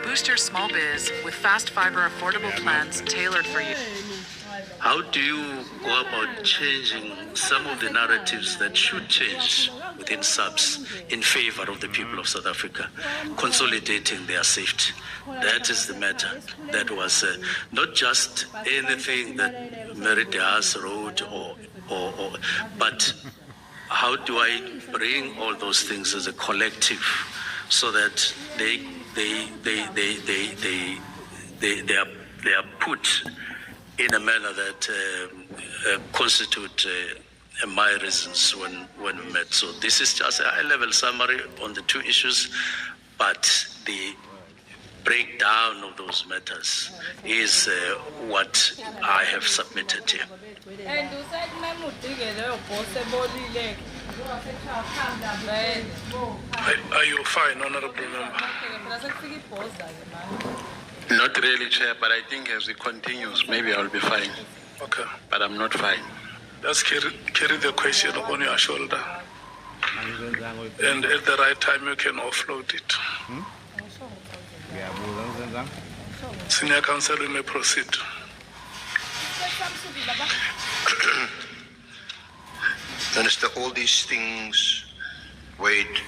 Boost your small biz with fast fiber affordable plans tailored for you. How do you go about changing some of the narratives that should change within SAPS in favor of the people of South Africa, consolidating their safety? That is the matter. That was not just anything that Meridias wrote, but how do I bring all those things as a collective so that they are put in a manner that constitute my reasons when we met. So this is just a high-level summary on the two issues, but the breakdown of those matters is what I have submitted here. And you said, Are you fine, Honorable Member? Not really, Chair, but I think as it continues, maybe I'll be fine. Okay. But I'm not fine. Just carry the question on your shoulder. And at the right time, you can offload it. Senior Counsel, you may proceed. Minister, all these things weighed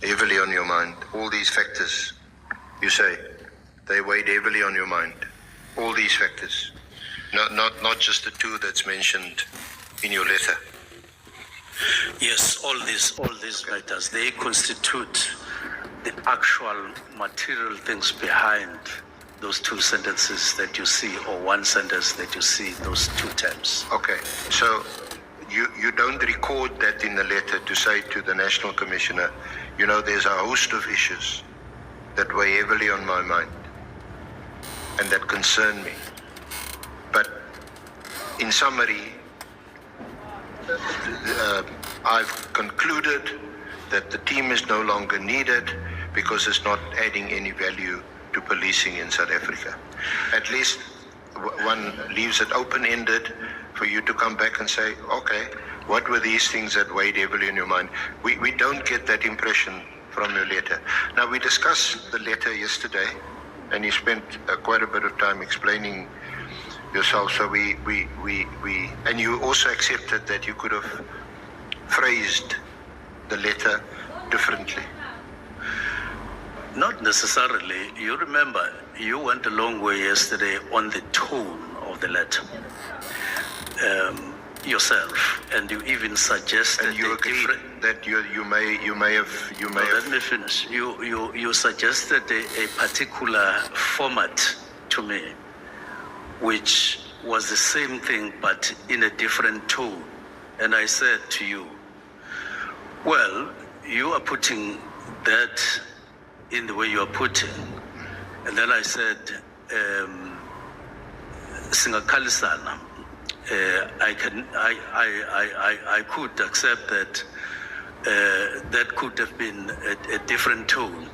heavily on your mind. All these factors, you say, they weighed heavily on your mind. All these factors, not just the two that's mentioned in your letter. Yes, all these matters, they constitute the actual material things behind those two sentences that you see, or one sentence that you see, those two terms. Okay, so you don't record that in the letter to say to the National Commissioner, you know, there's a host of issues that weigh heavily on my mind and that concern me. But in summary, I've concluded that the team is no longer needed because it's not adding any value to policing in South Africa. At least one leaves it open-ended for you to come back and say, okay, what were these things that weighed heavily in your mind? We don't get that impression from your letter. Now, we discussed the letter yesterday, and you spent quite a bit of time explaining yourself. So and you also accepted that you could have phrased the letter differently. Not necessarily. You remember, you went a long way yesterday on the tone of the letter yourself, and you even suggested. And you agreed that you may have. Let me finish. You suggested a particular format to me, which was the same thing but in a different tone, and I said to you, well, you are putting that in the way you are putting. And then I said, Singakalisana, I could accept that that could have been a different tone,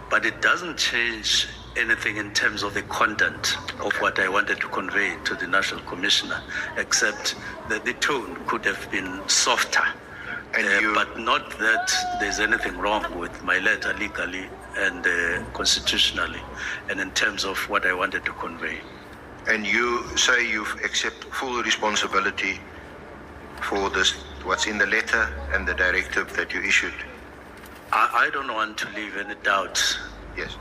but it doesn't change anything in terms of the content of what I wanted to convey to the National Commissioner, except that the tone could have been softer. But not that there's anything wrong with my letter legally and constitutionally, and in terms of what I wanted to convey. And you say you accept full responsibility for this, what's in the letter and the directive that you issued? I don't want to leave any doubt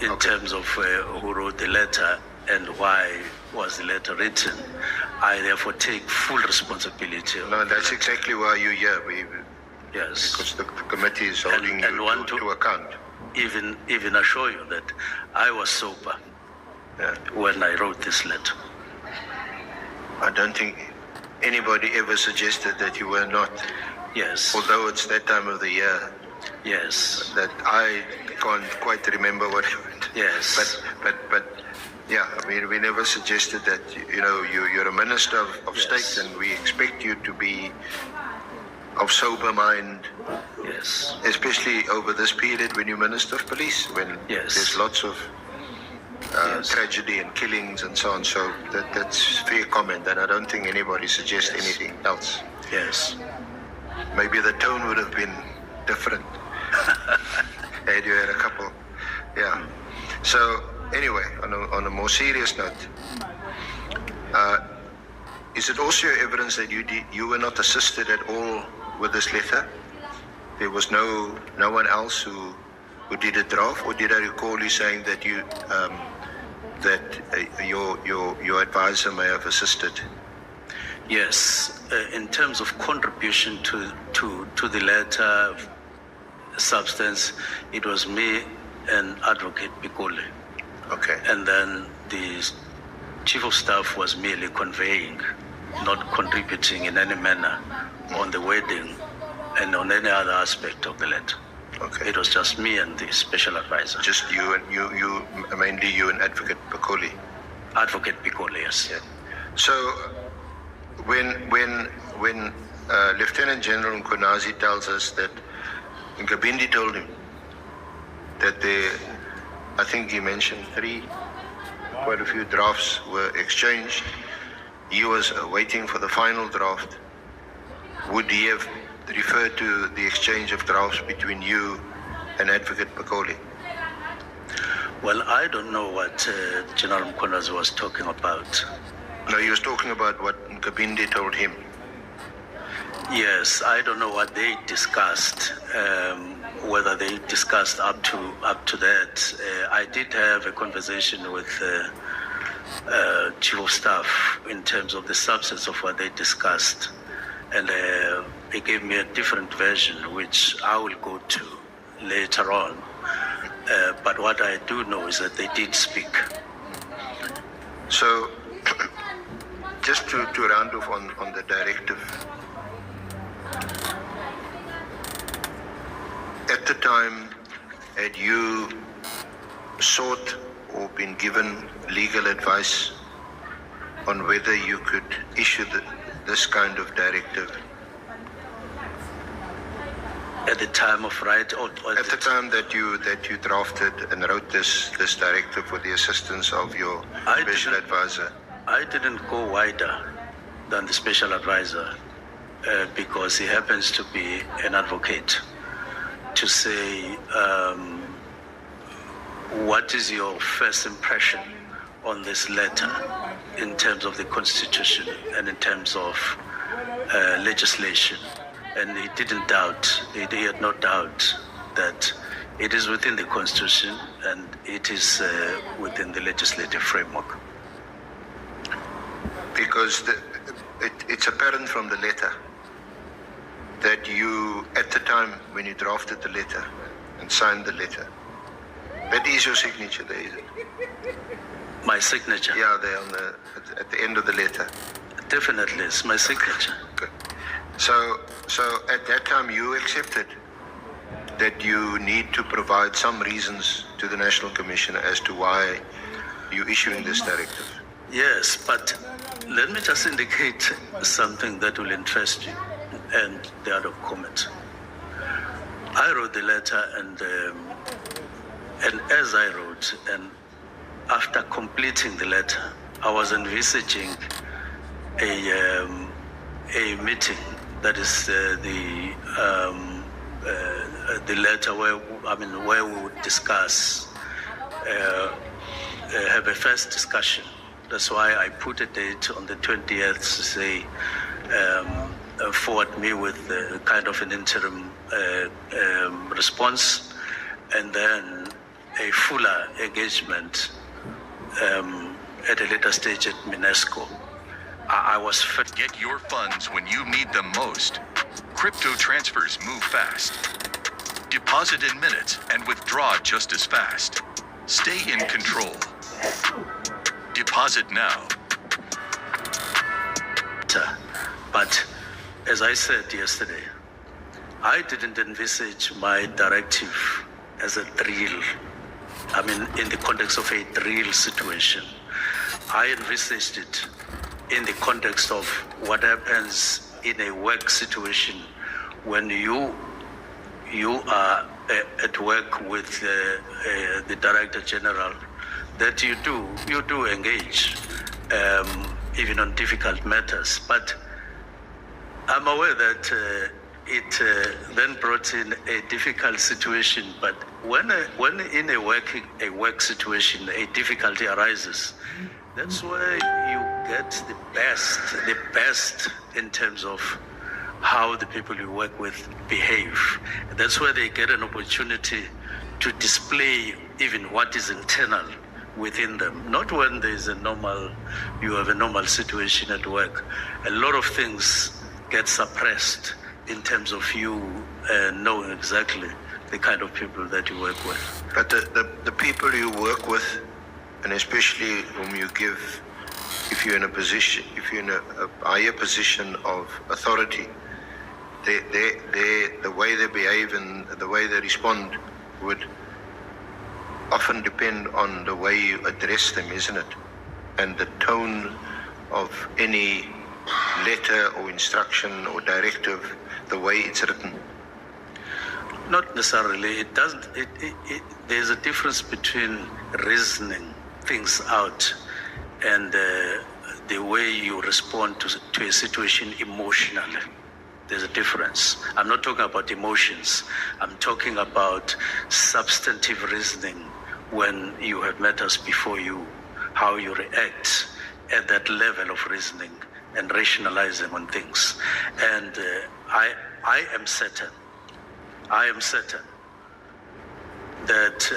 in terms of who wrote the letter and why was the letter written. I therefore take full responsibility. No, that's exactly why you're here. Yes. Because the committee is holding you to account. Even assure you that I was sober when I wrote this letter. I don't think anybody ever suggested that you were not. Yes. Although it's that time of the year. Yes. That I can't quite remember what happened. Yes. But yeah, I mean, we never suggested that, you know, you're a minister of state, and we expect you to be of sober mind. Yes. Especially over this period when you're Minister of Police, when there's lots of tragedy and killings and so on. So that's fair comment, and I don't think anybody suggests anything else. Yes. Maybe the tone would have been different. You had a couple. Yeah. So anyway, on a more serious note, is it also evidence that you were not assisted at all with this letter? There was no one else who did a draft, or did I recall you saying that your advisor may have assisted? Yes, in terms of contribution to the letter substance, it was me and Advocate Pikole. Okay. And then the Chief of Staff was merely conveying, not contributing in any manner on the wording and on any other aspect of the letter. Okay. It was just me and the special advisor. Just you and mainly you and Advocate Pikole. Advocate Pikole, yes. Yeah. So when Lieutenant General Mchunu tells us that Ngabindi told him that I think he mentioned quite a few drafts were exchanged. He was waiting for the final draft. Would he have referred to the exchange of drafts between you and Advocate Pikole? Well, I don't know what General Mchunu was talking about. No, he was talking about what Ngabindi told him. Yes, I don't know what they discussed, whether they discussed up to that. I did have a conversation with Chief of Staff in terms of the substance of what they discussed, and he gave me a different version, which I will go to later on. But what I do know is that they did speak. So, just to round off on the directive, at the time, had you sought or been given legal advice on whether you could issue this kind of directive? At the time of right, or at the time that you drafted and wrote this directive for the assistance of your special advisor? I didn't go wider than the special advisor because he happens to be an advocate, to say what is your first impression on this letter in terms of the Constitution and in terms of legislation. And he didn't doubt, he had no doubt that it is within the Constitution and it is within the legislative framework. Because it's apparent from the letter that you, at the time when you drafted the letter and signed the letter, that is your signature there, is it? My signature? Yeah, there at the end of the letter. Definitely, it's my signature. Good. So at that time you accepted that you need to provide some reasons to the National Commissioner as to why you're issuing this directive. Yes, but let me just indicate something that will interest you and the other comment. I wrote the letter and as I wrote, and after completing the letter, I was envisaging a meeting, that is the letter where we would discuss, have a first discussion. That's why I put a date on the 20th to say, forward me with kind of an interim response, and then a fuller engagement at a later stage at Minesco. I was Get your funds when you need them most. Crypto transfers move fast. Deposit in minutes and withdraw just as fast. Stay in control. Deposit now. But as I said yesterday, I didn't envisage my directive as a drill. In the context of a drill situation. I envisaged it in the context of what happens in a work situation when you are at work with the Director General, that you do engage even on difficult matters. But I'm aware that it then brought in a difficult situation. But when in a work situation, a difficulty arises, that's where you get the best in terms of how the people you work with behave. That's where they get an opportunity to display even what is internal within them. Not when there's you have a normal situation at work. A lot of things get suppressed in terms of you knowing exactly the kind of people that you work with. But the people you work with, and especially whom you give, if you're in a higher position of authority, the way they behave and the way they respond would often depend on the way you address them, isn't it? And the tone of any letter or instruction or directive, the way it's written. Not necessarily. It doesn't. There's a difference between reasoning things out and the way you respond to a situation emotionally. There's a difference. I'm not talking about emotions. I'm talking about substantive reasoning when you have matters before you, how you react at that level of reasoning and rationalizing on things. And I am certain that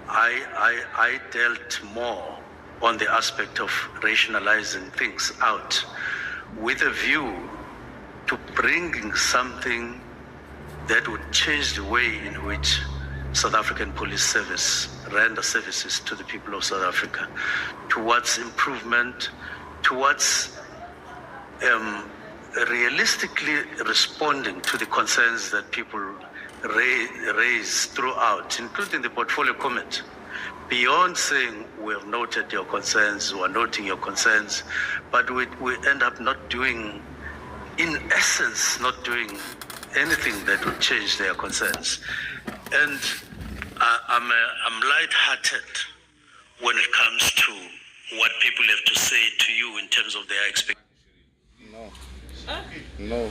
I dealt more on the aspect of rationalizing things out with a view to bringing something that would change the way in which South African Police Service render services to the people of South Africa, towards improvement, towards realistically responding to the concerns that people raise throughout, including the portfolio comment. Beyond saying we have noted your concerns, we are noting your concerns, but we end up not doing, in essence, not doing anything that would change their concerns. And I'm lighthearted when it comes to what people have to say to you in terms of their expectations. No.